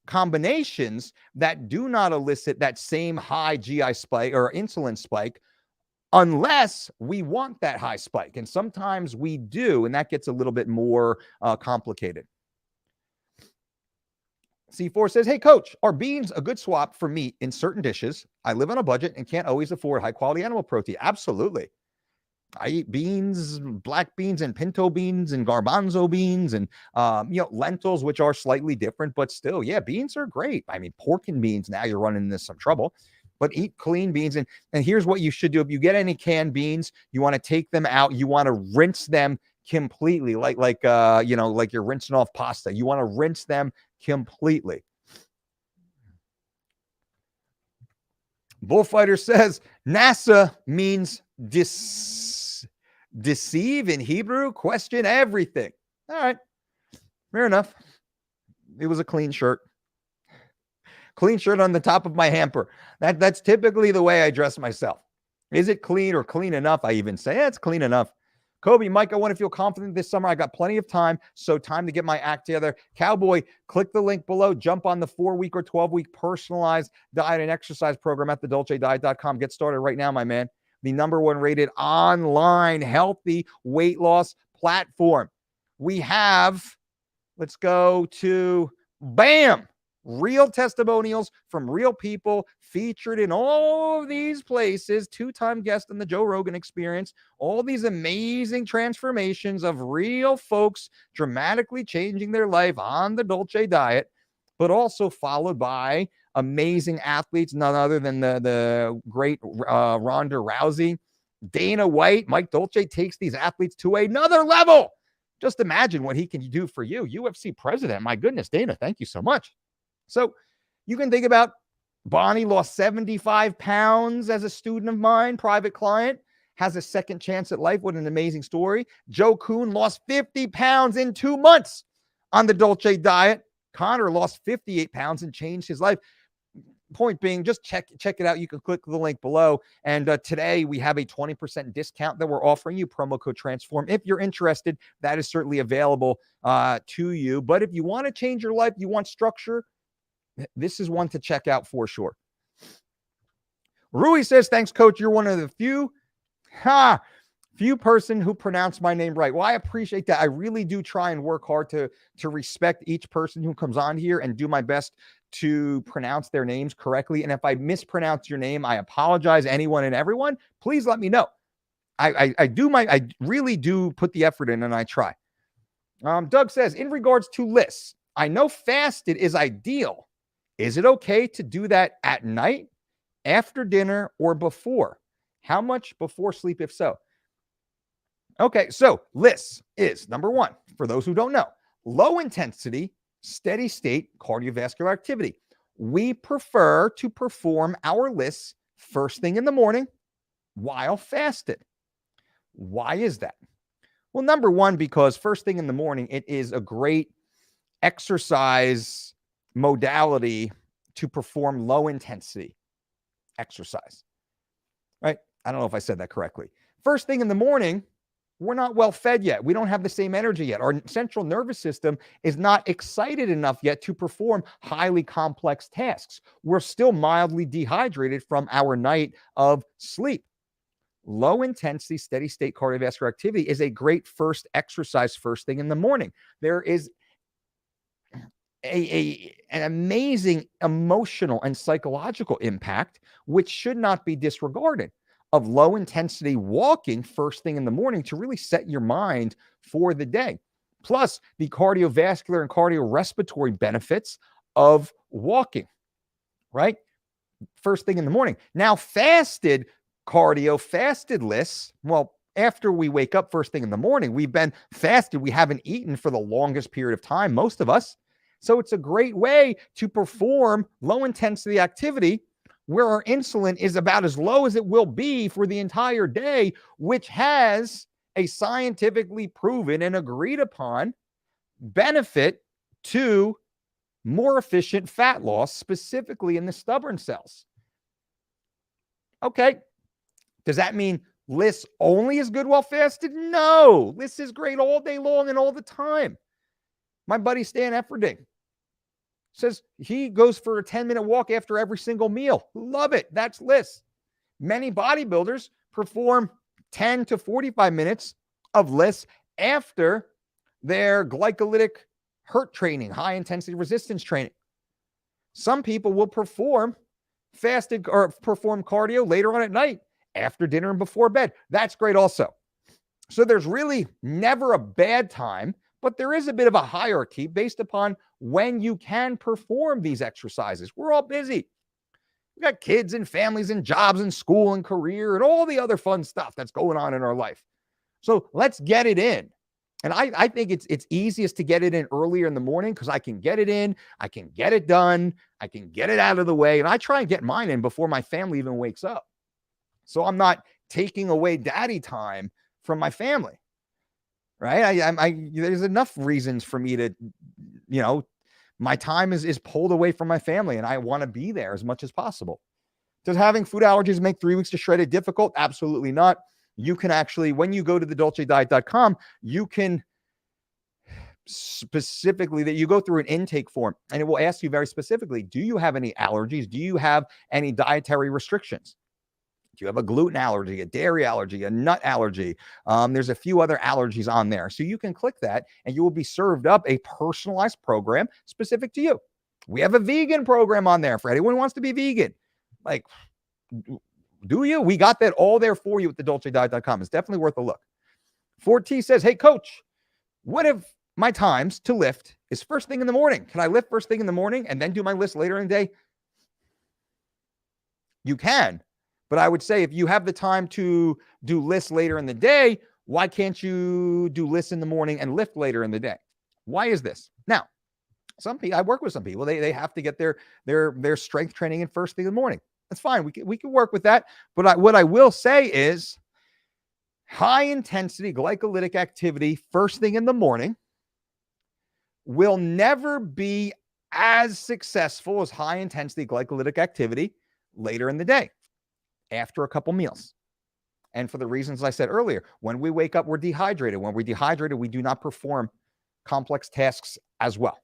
Speaker 1: combinations that do not elicit that same high GI spike or insulin spike, unless we want that high spike. And sometimes we do, and that gets a little bit more complicated. C4 says, hey, Coach, are beans a good swap for meat in certain dishes? I live on a budget and can't always afford high-quality animal protein. Absolutely. I eat beans, black beans and pinto beans and garbanzo beans and, lentils, which are slightly different, but still, yeah, beans are great. I mean, pork and beans, now you're running into some trouble. But eat clean beans. And here's what you should do. If you get any canned beans, you want to take them out. You want to rinse them completely, like you're rinsing off pasta. You want to rinse them completely. Bullfighter says NASA means deceive in Hebrew, question everything. All right, fair enough. It was a clean shirt. Clean shirt on the top of my hamper. That's typically the way I dress myself. Is it clean or clean enough? I even say, it's clean enough. Kobe, Mike, I want to feel confident this summer. I got plenty of time, so time to get my act together. Cowboy, click the link below. Jump on the 4-week or 12-week personalized diet and exercise program at thedolcediet.com. Get started right now, my man. The #1 rated online healthy weight loss platform. We have, let's go to, bam, real testimonials from real people featured in all of these places, 2-time guest on the Joe Rogan Experience, all these amazing transformations of real folks dramatically changing their life on the Dolce diet, but also followed by amazing athletes, none other than the great Ronda Rousey, Dana White. Mike Dolce takes these athletes to another level. Just imagine what he can do for you. UFC president. My goodness, Dana, thank you so much. So you can think about Bonnie lost 75 pounds as a student of mine, private client, has a second chance at life. What an amazing story. Joe Kuhn lost 50 pounds in 2 months on the Dolce diet. Connor lost 58 pounds and changed his life. Point being, just check it out. You can click the link below. And today we have a 20% discount that we're offering you, promo code TRANSFORM. If you're interested, that is certainly available to you. But if you want to change your life, you want structure, this is one to check out for sure. Rui says, thanks, coach. You're one of the few person who pronounced my name right. Well, I appreciate that. I really do try and work hard to respect each person who comes on here and do my best to pronounce their names correctly. And if I mispronounce your name, I apologize. Anyone and everyone, please let me know. I really do put the effort in, and I try. Doug says, in regards to lists, I know fasted is ideal. Is it okay to do that at night, after dinner, or before? How much before sleep, if so? Okay, so lists is, #1, for those who don't know, low intensity, steady state cardiovascular activity. We prefer to perform our lists first thing in the morning while fasted. Why is that? Well, #1, because first thing in the morning, it is a great exercise modality to perform low intensity exercise, right? I don't know if I said that correctly. First thing in the morning, we're not well fed yet. We don't have the same energy yet. Our central nervous system is not excited enough yet to perform highly complex tasks. We're still mildly dehydrated from our night of sleep. Low intensity, steady state cardiovascular activity is a great first exercise first thing in the morning. There is an amazing emotional and psychological impact, which should not be disregarded, of low intensity walking first thing in the morning to really set your mind for the day. Plus the cardiovascular and cardiorespiratory benefits of walking, right? First thing in the morning. Now, fasted lists, well, after we wake up first thing in the morning, we've been fasted. We haven't eaten for the longest period of time, most of us. So it's a great way to perform low intensity activity where our insulin is about as low as it will be for the entire day, which has a scientifically proven and agreed upon benefit to more efficient fat loss, specifically in the stubborn cells. Okay. Does that mean lists only is good while fasted? No, lists is great all day long and all the time. My buddy Stan Efferding says he goes for a 10-minute walk after every single meal. Love it. That's lists. Many bodybuilders perform 10 to 45 minutes of lists after their glycolytic HERT training, high intensity resistance training. Some people will perform fasted or perform cardio later on at night, after dinner and before bed. That's great also. So there's really never a bad time, but there is a bit of a hierarchy based upon when you can perform these exercises. We're all busy. We got kids and families and jobs and school and career and all the other fun stuff that's going on in our life. So let's get it in. And I think it's easiest to get it in earlier in the morning because I can get it in, I can get it done, I can get it out of the way. And I try and get mine in before my family even wakes up. So I'm not taking away daddy time from my family, right? There's enough reasons for me to, My time is pulled away from my family, and I want to be there as much as possible. Does having food allergies make 3 weeks to shred it difficult? Absolutely not. You can actually, when you go to the dolcediet.com, you can specifically that you go through an intake form, and it will ask you very specifically, do you have any allergies? Do you have any dietary restrictions? Do you have a gluten allergy, a dairy allergy, a nut allergy? There's a few other allergies on there. So you can click that and you will be served up a personalized program specific to you. We have a vegan program on there for anyone who wants to be vegan. Like, do you? We got that all there for you at the dolcediet.com. It's definitely worth a look. 4T says, hey, coach, what if my times to lift is first thing in the morning? Can I lift first thing in the morning and then do my list later in the day? You can. But I would say if you have the time to do lists later in the day, why can't you do lists in the morning and lift later in the day? Why is this? Now, some people, I work with some people, they have to get their strength training in first thing in the morning. That's fine. We can work with that. But what I will say is high intensity glycolytic activity first thing in the morning will never be as successful as high intensity glycolytic activity later in the day, after a couple meals. And for the reasons I said earlier, when we wake up, we're dehydrated. When we're dehydrated, we do not perform complex tasks as well.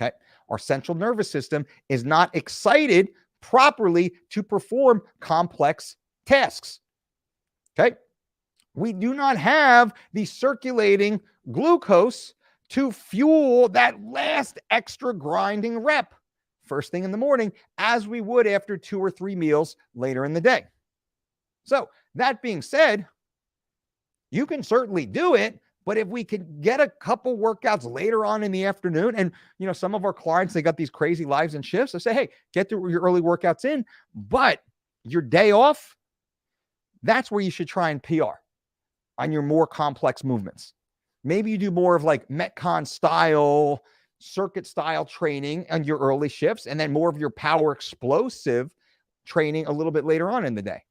Speaker 1: Okay. Our central nervous system is not excited properly to perform complex tasks. Okay. We do not have the circulating glucose to fuel that last extra grinding rep first thing in the morning, as we would after 2 or 3 meals later in the day. So that being said, you can certainly do it, but if we could get a couple workouts later on in the afternoon, and some of our clients, they got these crazy lives and shifts. I say, hey, get your early workouts in, but your day off, that's where you should try and PR on your more complex movements. Maybe you do more of like Metcon style, circuit style training on your early shifts, and then more of your power explosive training a little bit later on in the day.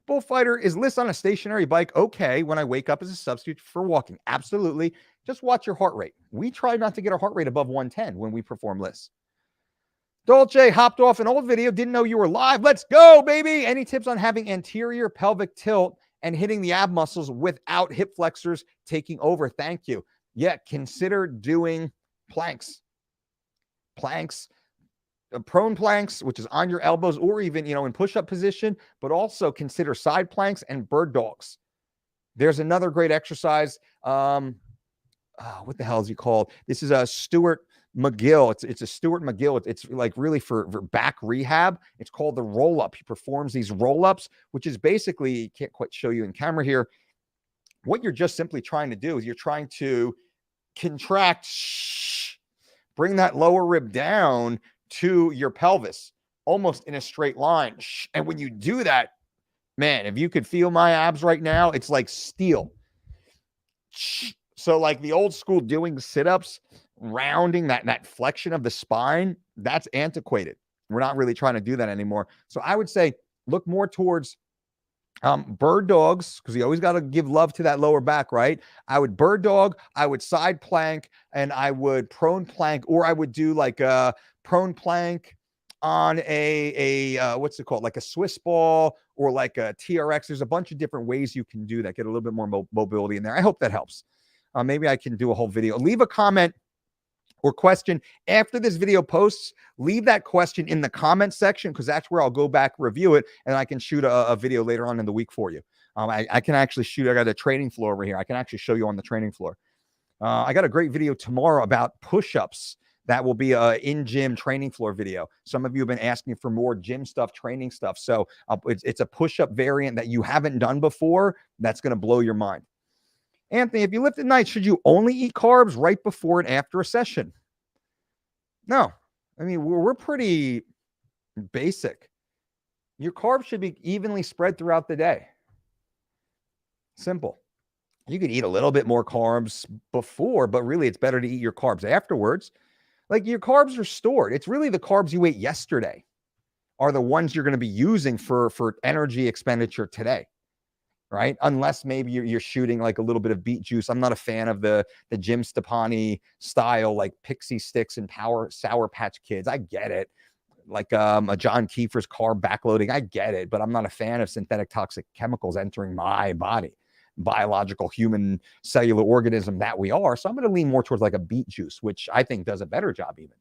Speaker 1: Bullfighter, is list on a stationary bike okay when I wake up as a substitute for walking? Absolutely. Just watch your heart rate. We try not to get our heart rate above 110 when we perform lists. Dolce hopped off an old video, didn't know you were live. Let's go, baby. Any tips on having anterior pelvic tilt and hitting the ab muscles without hip flexors taking over? Thank you. Yeah, consider doing planks. Prone planks, which is on your elbows, or even, in push-up position, but also consider side planks and bird dogs. There's another great exercise. What the hell is he called? This is a Stuart McGill. It's a Stuart McGill. It's like really for back rehab. It's called the roll-up. He performs these roll-ups, which is basically, can't quite show you in camera here. What you're just simply trying to do is you're trying to contract, bring that lower rib down to your pelvis, almost in a straight line. And when you do that, man, if you could feel my abs right now, it's like steel. So like the old school doing sit-ups, rounding that flexion of the spine, that's antiquated. We're not really trying to do that anymore. So I would say look more towards bird dogs, because you always got to give love to that lower back, right? I would bird dog, I would side plank, and I would prone plank, or I would do like a prone plank on a what's it called? Like a Swiss ball or like a TRX. There's a bunch of different ways you can do that. Get a little bit more mobility in there. I hope that helps. Maybe I can do a whole video. Leave a comment or question after this video posts. Leave that question in the comment section, because that's where I'll go back, review it, and I can shoot a video later on in the week for you. I can actually shoot. I got a training floor over here. I can actually show you on the training floor. I got a great video tomorrow about push-ups. That will be a in-gym training floor video. Some of you have been asking for more gym stuff, training stuff. So it's a push-up variant that you haven't done before. That's going to blow your mind. Anthony, if you lift at night, should you only eat carbs right before and after a session? No. I mean, we're pretty basic. Your carbs should be evenly spread throughout the day. Simple. You could eat a little bit more carbs before, but really it's better to eat your carbs afterwards. Like your carbs are stored. It's really the carbs you ate yesterday are the ones you're going to be using for energy expenditure today. right? Unless maybe you're shooting like a little bit of beet juice. I'm not a fan of the Jim Stepani style, like Pixie Sticks and Sour Patch Kids. I get it. Like a John Kiefer's carb backloading. I get it, but I'm not a fan of synthetic toxic chemicals entering my body, biological human cellular organism that we are. So I'm going to lean more towards like a beet juice, which I think does a better job even.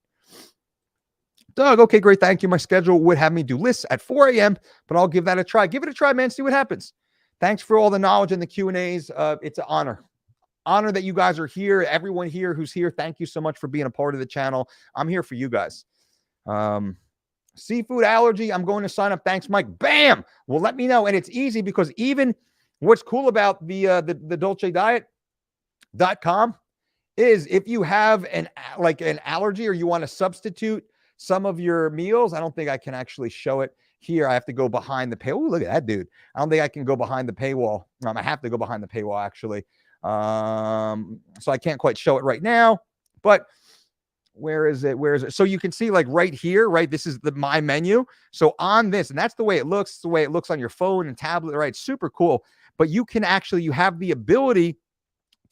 Speaker 1: Doug, okay, great. Thank you. My schedule would have me do lists at 4 a.m., but I'll give that a try. Give it a try, man. See what happens. Thanks for all the knowledge and the Q&As. It's an honor. Honor that you guys are here. Everyone here who's here, thank you so much for being a part of the channel. I'm here for you guys. Seafood allergy, I'm going to sign up. Thanks, Mike. Bam! Well, let me know. And it's easy because even what's cool about the dolcediet.com is if you have an allergy or you want to substitute some of your meals. I don't think I can actually show it here. I have to go behind the paywall. Look at that dude. I don't think I can go behind the paywall. I have to go behind the paywall actually. So I can't quite show it right now, but where is it? So you can see like right here, right? This is my menu. So on this, and that's the way it looks. It's the way it looks on your phone and tablet, right? Super cool. But you can actually, you have the ability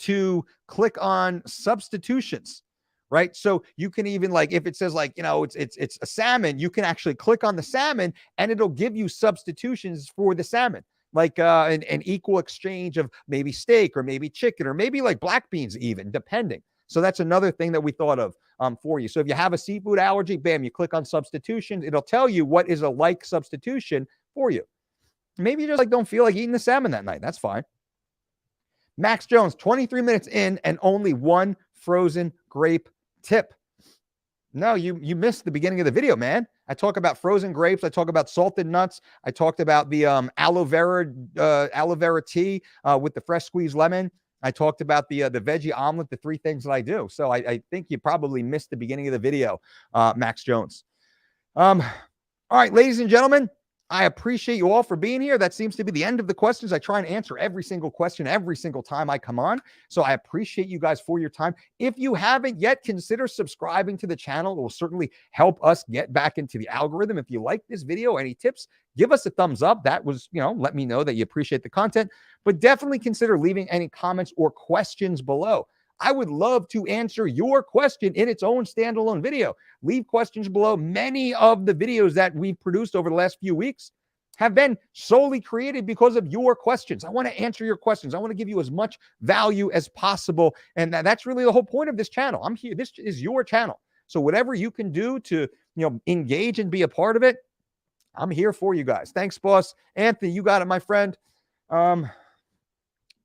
Speaker 1: to click on substitutions, right? So you can even like, if it says like, it's a salmon, you can actually click on the salmon and it'll give you substitutions for the salmon. Like an equal exchange of maybe steak or maybe chicken or maybe like black beans even, depending. So that's another thing that we thought of for you. So if you have a seafood allergy, bam, you click on substitutions. It'll tell you what is a like substitution for you. Maybe you just like don't feel like eating the salmon that night. That's fine. Max Jones, 23 minutes in and only one frozen grape tip. No, you missed the beginning of the video, man. I talk about frozen grapes. I talk about salted nuts. I talked about the aloe vera tea with the fresh squeezed lemon. I talked about the veggie omelet, the 3 things that I do. So I think you probably missed the beginning of the video, Max Jones. All right, ladies and gentlemen, I appreciate you all for being here. That seems to be the end of the questions. I try and answer every single question every single time I come on. So I appreciate you guys for your time. If you haven't yet, consider subscribing to the channel. It will certainly help us get back into the algorithm. If you like this video, any tips, give us a thumbs up. That was, let me know that you appreciate the content. But definitely consider leaving any comments or questions below. I would love to answer your question in its own standalone video. Leave questions below. Many of the videos that we've produced over the last few weeks have been solely created because of your questions. I want to answer your questions. I want to give you as much value as possible. And that's really the whole point of this channel. I'm here. This is your channel. So whatever you can do to, engage and be a part of it, I'm here for you guys. Thanks, boss. Anthony, you got it, my friend.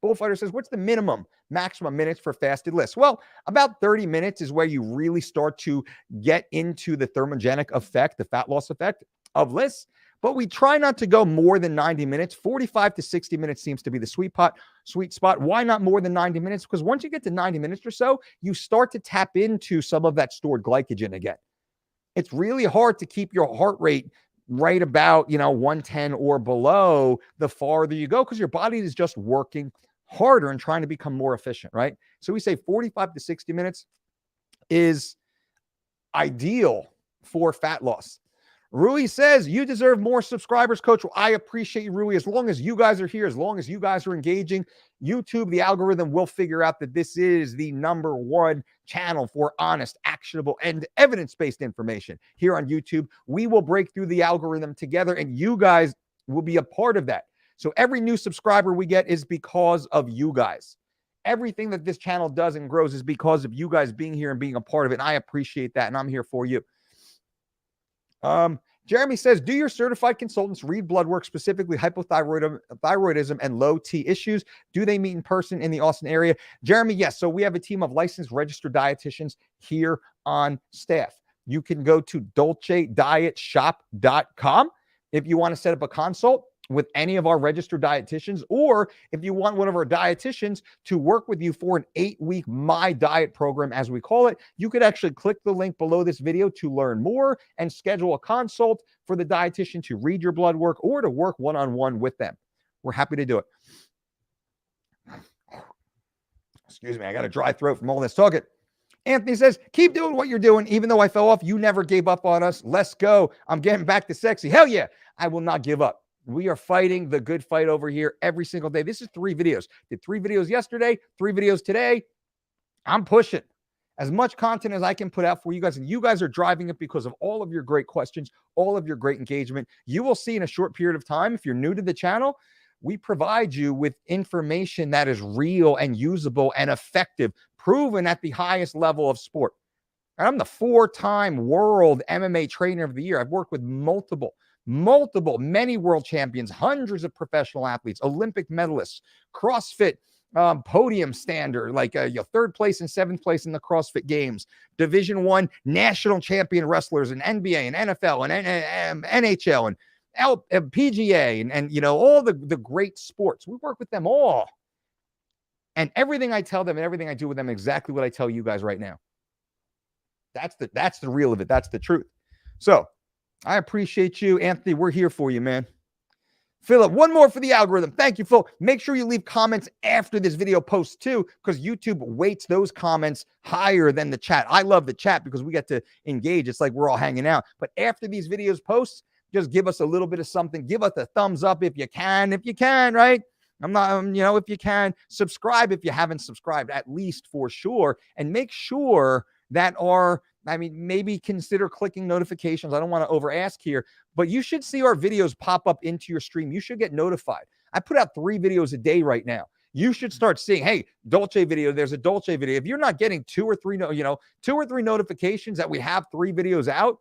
Speaker 1: Bullfighter says, what's the maximum minutes for fasted lists? Well, about 30 minutes is where you really start to get into the thermogenic effect, the fat loss effect of lists. But we try not to go more than 90 minutes. 45 to 60 minutes seems to be the sweet spot. Why not more than 90 minutes? Because once you get to 90 minutes or so, you start to tap into some of that stored glycogen again. It's really hard to keep your heart rate right about, 110 or below the farther you go because your body is just working harder and trying to become more efficient, right? So we say 45 to 60 minutes is ideal for fat loss. Rui says, you deserve more subscribers, Coach. Well, I appreciate you, Rui. As long as you guys are here, as long as you guys are engaging, YouTube, the algorithm will figure out that this is the #1 channel for honest, actionable, and evidence-based information here on YouTube. We will break through the algorithm together, and you guys will be a part of that. So every new subscriber we get is because of you guys. Everything that this channel does and grows is because of you guys being here and being a part of it. And I appreciate that. And I'm here for you. Jeremy says, do your certified consultants read blood work, specifically hypothyroidism and low T issues? Do they meet in person in the Austin area? Jeremy, yes. So we have a team of licensed registered dietitians here on staff. You can go to dolcedietshop.com if you want to set up a consult with any of our registered dietitians, or if you want one of our dietitians to work with you for an 8-week My Diet program, as we call it, you could actually click the link below this video to learn more and schedule a consult for the dietitian to read your blood work or to work one-on-one with them. We're happy to do it. Excuse me, I got a dry throat from all this talking. Anthony says, keep doing what you're doing. Even though I fell off, you never gave up on us. Let's go. I'm getting back to sexy. Hell yeah. I will not give up. We are fighting the good fight over here every single day. This is 3 videos. Did 3 videos yesterday, 3 videos today. I'm pushing as much content as I can put out for you guys. And you guys are driving it because of all of your great questions, all of your great engagement. You will see in a short period of time, if you're new to the channel, we provide you with information that is real and usable and effective, proven at the highest level of sport. And I'm the 4-time world MMA trainer of the year. I've worked with many world champions, hundreds of professional athletes, Olympic medalists, CrossFit podium stander, like 3rd place and 7th place in the CrossFit Games, Division I national champion wrestlers in NBA and NFL and NHL and PGA and all the great sports. We work with them all. And everything I tell them and everything I do with them, exactly what I tell you guys right now. That's the real of it. That's the truth. So I appreciate you, Anthony. We're here for you, man. Philip, one more for the algorithm. Thank you, Phil. Make sure you leave comments after this video posts too, because YouTube weights those comments higher than the chat. I love the chat because we get to engage. It's like we're all hanging out. But after these videos post, just give us a little bit of something. Give us a thumbs up if you can, right? I'm not, if you can. Subscribe if you haven't subscribed, at least for sure. And make sure that maybe consider clicking notifications. I don't want to over ask here, but you should see our videos pop up into your stream. You should get notified. I put out 3 videos a day right now. You should start seeing, hey, Dolce video, there's a Dolce video. If you're not getting 2 or 3 notifications that we have 3 videos out,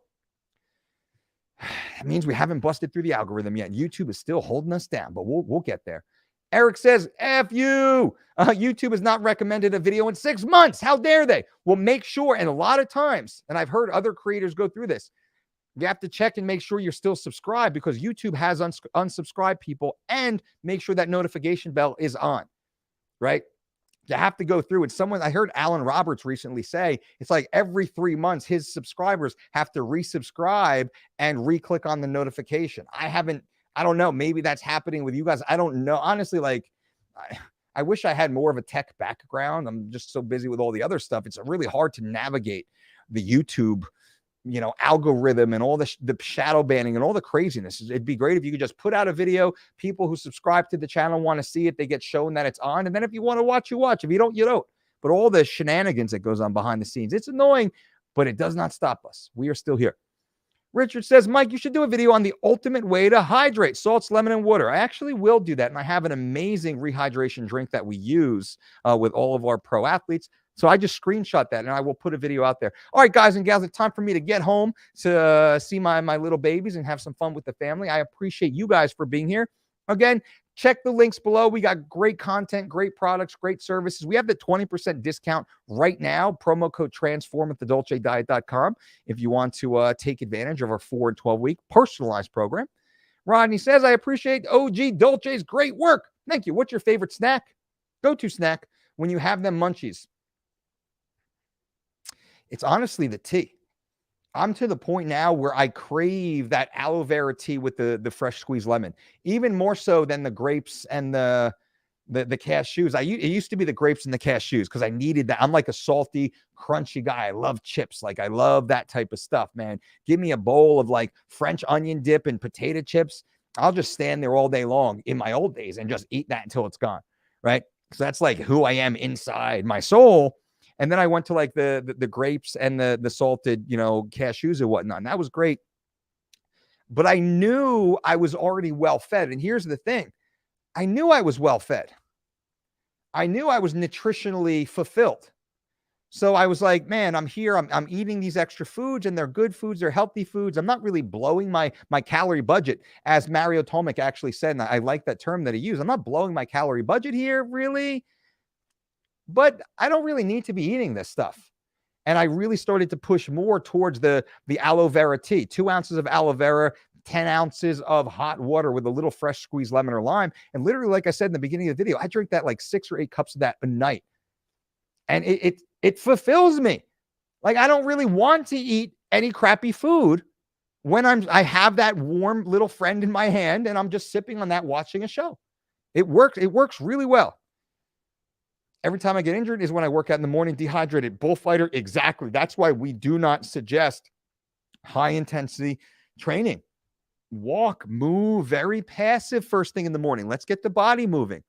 Speaker 1: that means we haven't busted through the algorithm yet. YouTube is still holding us down, but we'll get there. Eric says, F you. YouTube has not recommended a video in 6 months. How dare they? Well, make sure, and a lot of times, and I've heard other creators go through this, you have to check and make sure you're still subscribed, because YouTube has unsubscribed people, and make sure that notification bell is on, right? You have to go through. And I heard Alan Roberts recently say, it's like every 3 months, his subscribers have to resubscribe and re-click on the notification. I don't know. Maybe that's happening with you guys. I don't know. Honestly, I wish I had more of a tech background. I'm just so busy with all the other stuff. It's really hard to navigate the YouTube, algorithm and all the shadow banning and all the craziness. It'd be great if you could just put out a video. People who subscribe to the channel want to see it. They get shown that it's on. And then if you want to watch, you watch. If you don't, you don't. But all the shenanigans that goes on behind the scenes, it's annoying, but it does not stop us. We are still here. Richard says, Mike, you should do a video on the ultimate way to hydrate: salts, lemon, and water. I actually will do that. And I have an amazing rehydration drink that we use with all of our pro athletes. So I just screenshot that and I will put a video out there. All right, guys and gals, it's time for me to get home to see my little babies and have some fun with the family. I appreciate you guys for being here. Again, check the links below. We got great content, great products, great services. We have the 20% discount right now. Promo code TRANSFORM at thedolcediet.com if you want to take advantage of our 4 and 12-week personalized program. Rodney says, I appreciate OG Dolce's great work. Thank you. What's your favorite snack? Go-to snack when you have them munchies? It's honestly the tea. I'm to the point now where I crave that aloe vera tea with the fresh squeezed lemon, even more so than the grapes and the cashews. It used to be the grapes and the cashews because I needed that. I'm like a salty, crunchy guy. I love chips. I love that type of stuff, man. Give me a bowl of French onion dip and potato chips. I'll just stand there all day long in my old days and just eat that until it's gone, right? So that's who I am inside my soul. And then I went to the grapes and the salted, cashews and whatnot. And that was great. But I knew I was already well fed. And here's the thing. I knew I was well fed. I knew I was nutritionally fulfilled. So I was like, man, I'm here. I'm eating these extra foods, and they're good foods. They're healthy foods. I'm not really blowing my calorie budget, as Mario Tomic actually said. And I like that term that he used. I'm not blowing my calorie budget here, really. But I don't really need to be eating this stuff. And I really started to push more towards the aloe vera tea. 2 ounces of aloe vera, 10 ounces of hot water with a little fresh squeezed lemon or lime. And literally, like I said in the beginning of the video, I drink that 6 or 8 cups of that a night. And it fulfills me. I don't really want to eat any crappy food when I have that warm little friend in my hand and I'm just sipping on that watching a show. It works. It works really well. Every time I get injured is when I work out in the morning, dehydrated. Bullfighter, exactly. That's why we do not suggest high intensity training. walk, move, very passive first thing in the morning. Let's get the body moving.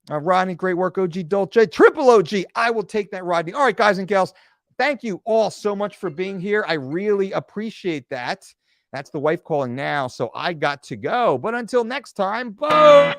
Speaker 1: Rodney, great work. OG Dolce, triple OG. I will take that, Rodney. All right, guys and gals, thank you all so much for being here. I really appreciate that. That's the wife calling now, so I got to go. But until next time, boom.